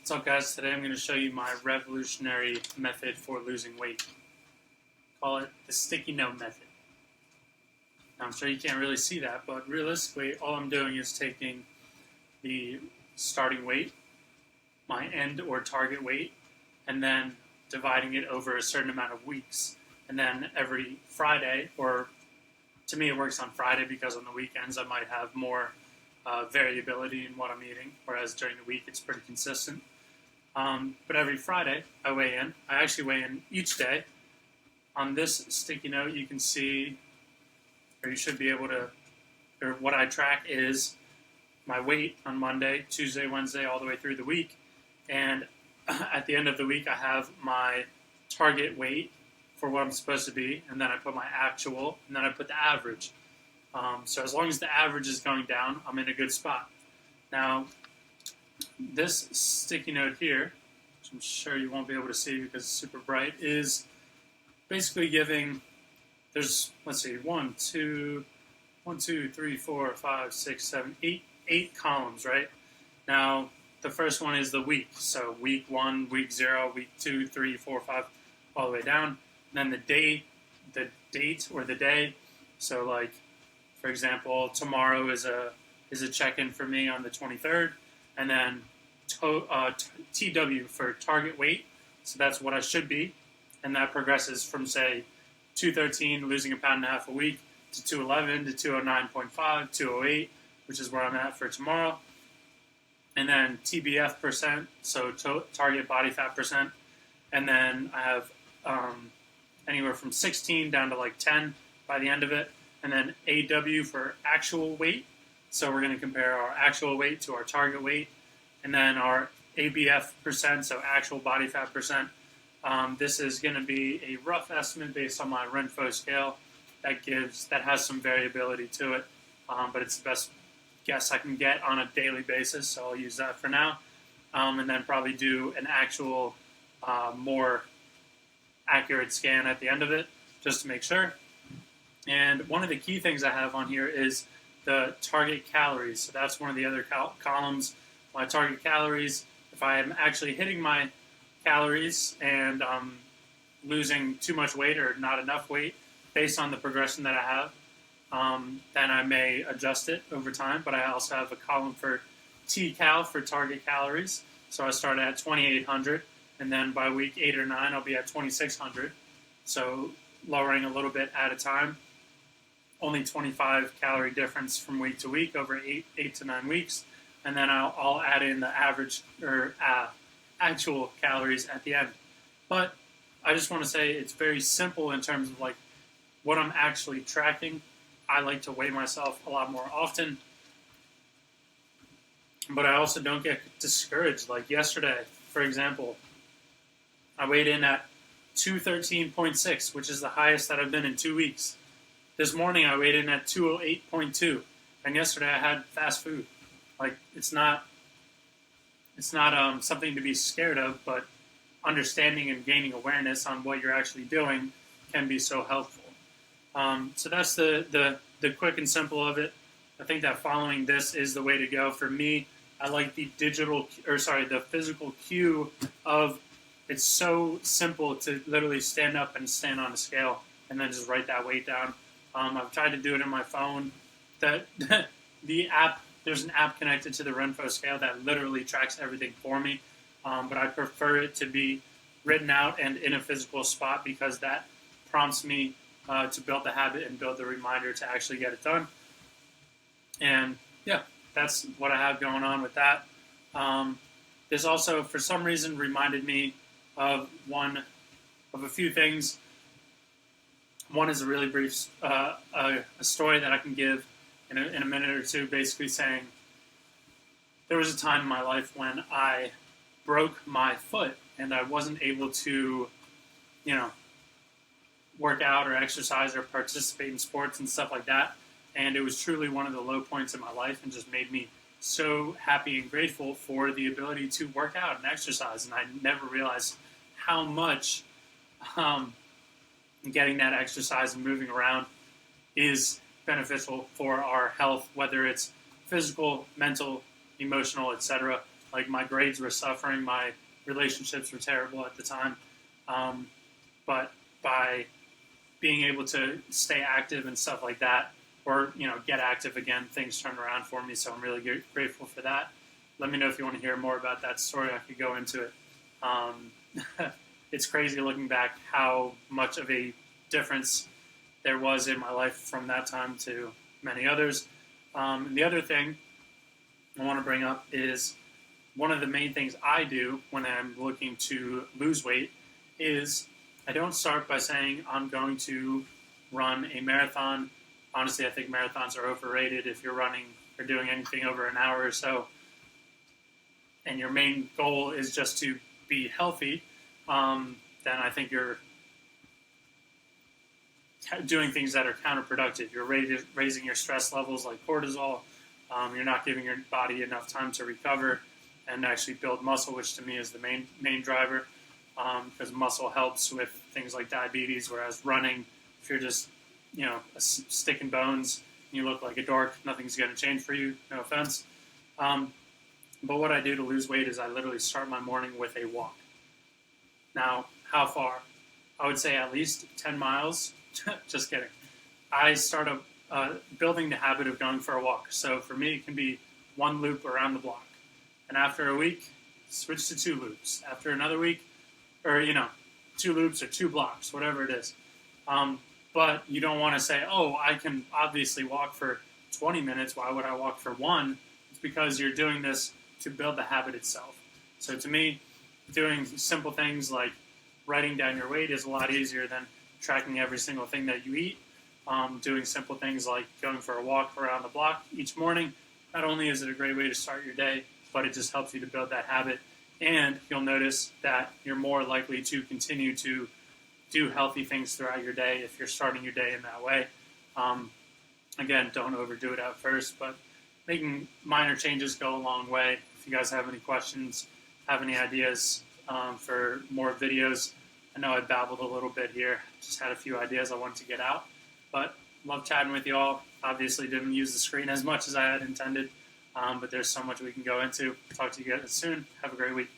What's up, guys? Today I'm going to show you my revolutionary method for losing weight. Call it the sticky note method. Now, I'm sure you can't really see that, but realistically, all I'm doing is taking the starting weight, my end or target weight, and then dividing it over a certain amount of weeks. And then every Friday, or to me it works on Friday because on the weekends I might have more variability in what I'm eating, whereas during the week it's pretty consistent. But every Friday I weigh in. I actually weigh in each day. On this sticky note you can see, or you should be able to, or what I track is my weight on Monday, Tuesday, Wednesday, all the way through the week. And at the end of the week I have my target weight for what I'm supposed to be, and then I put my actual, and then I put the average. So as long as the average is going down, I'm in a good spot. Now, this sticky note here, which I'm sure you won't be able to see because it's super bright, is basically giving, there's, let's see, 8 columns, right? Now, the first one is the week. So week 1, week 0, week 2, 3, 4, 5, all the way down. And then the date or the day. So like, for example, tomorrow is a check-in for me on the 23rd. And then TW for target weight. So that's what I should be. And that progresses from, say, 213, losing a pound and a half a week, to 211, to 209.5, 208, which is where I'm at for tomorrow. And then TBF percent, so target body fat percent. And then I have anywhere from 16 down to like 10 by the end of it. And then AW for actual weight. So we're going to compare our actual weight to our target weight. And then our ABF percent, so actual body fat percent. This is going to be a rough estimate based on my Renpho scale that has some variability to it, but it's the best guess I can get on a daily basis, so I'll use that for now. And then probably do an actual more accurate scan at the end of it, just to make sure. And one of the key things I have on here is the target calories. So that's one of the other columns. My target calories, if I am actually hitting my calories and losing too much weight or not enough weight based on the progression that I have, then I may adjust it over time. But I also have a column for TCal for target calories. So I start at 2,800, and then by week 8 or 9, I'll be at 2,600. So lowering a little bit at a time. Only 25 calorie difference from week to week over 8 to 9 weeks. And then I'll add in the average or actual calories at the end. But I just want to say it's very simple in terms of like what I'm actually tracking. I like to weigh myself a lot more often, but I also don't get discouraged. Like yesterday, for example, I weighed in at 213.6, which is the highest that I've been in 2 weeks. This morning I weighed in at 208.2, and yesterday I had fast food. Like it's not something to be scared of, but understanding and gaining awareness on what you're actually doing can be so helpful. So that's the quick and simple of it. I think that following this is the way to go. For me, I like the physical cue of it's so simple to literally stand up and stand on a scale and then just write that weight down. I've tried to do it in my phone. The app, there's an app connected to the Renpho scale that literally tracks everything for me. But I prefer it to be written out and in a physical spot because that prompts me to build the habit and build the reminder to actually get it done. And yeah, that's what I have going on with that. This also, for some reason, reminded me of a few things. One is a really brief a story that I can give in a minute or two, basically saying there was a time in my life when I broke my foot and I wasn't able to, work out or exercise or participate in sports and stuff like that. And it was truly one of the low points in my life and just made me so happy and grateful for the ability to work out and exercise. And I never realized how much getting that exercise and moving around is beneficial for our health, whether it's physical, mental, emotional, etc. Like, my grades were suffering, my relationships were terrible at the time. But by being able to stay active and stuff like that, or get active again, things turned around for me. So I'm really grateful for that. Let me know if you want to hear more about that story. I could go into it. It's crazy looking back how much of a difference there was in my life from that time to many others. And the other thing I want to bring up is one of the main things I do when I'm looking to lose weight is I don't start by saying I'm going to run a marathon. Honestly, I think marathons are overrated. If you're running or doing anything over an hour or so, and your main goal is just to be healthy, then I think you're doing things that are counterproductive. You're raising your stress levels like cortisol. You're not giving your body enough time to recover and actually build muscle, which to me is the main driver, because muscle helps with things like diabetes, whereas running, if you're just a stick and bones, you look like a dork, nothing's going to change for you, no offense. But what I do to lose weight is I literally start my morning with a walk. Now, how far? I would say at least 10 miles. Just kidding. I start building the habit of going for a walk. So for me, it can be one loop around the block. And after a week, switch to 2 loops. After another week, or 2 loops or 2 blocks, whatever it is. But you don't want to say, oh, I can obviously walk for 20 minutes. Why would I walk for 1? It's because you're doing this to build the habit itself. So to me, doing simple things like writing down your weight is a lot easier than tracking every single thing that you eat. Doing simple things like going for a walk around the block each morning, not only is it a great way to start your day, but it just helps you to build that habit. And you'll notice that you're more likely to continue to do healthy things throughout your day if you're starting your day in that way. Again, don't overdo it at first, but making minor changes go a long way. If you guys have any questions, have any ideas for more videos, I know I babbled a little bit here. Just had a few ideas I wanted to get out. But love chatting with you all. Obviously didn't use the screen as much as I had intended, but there's so much we can go into. Talk to you guys soon. Have a great week.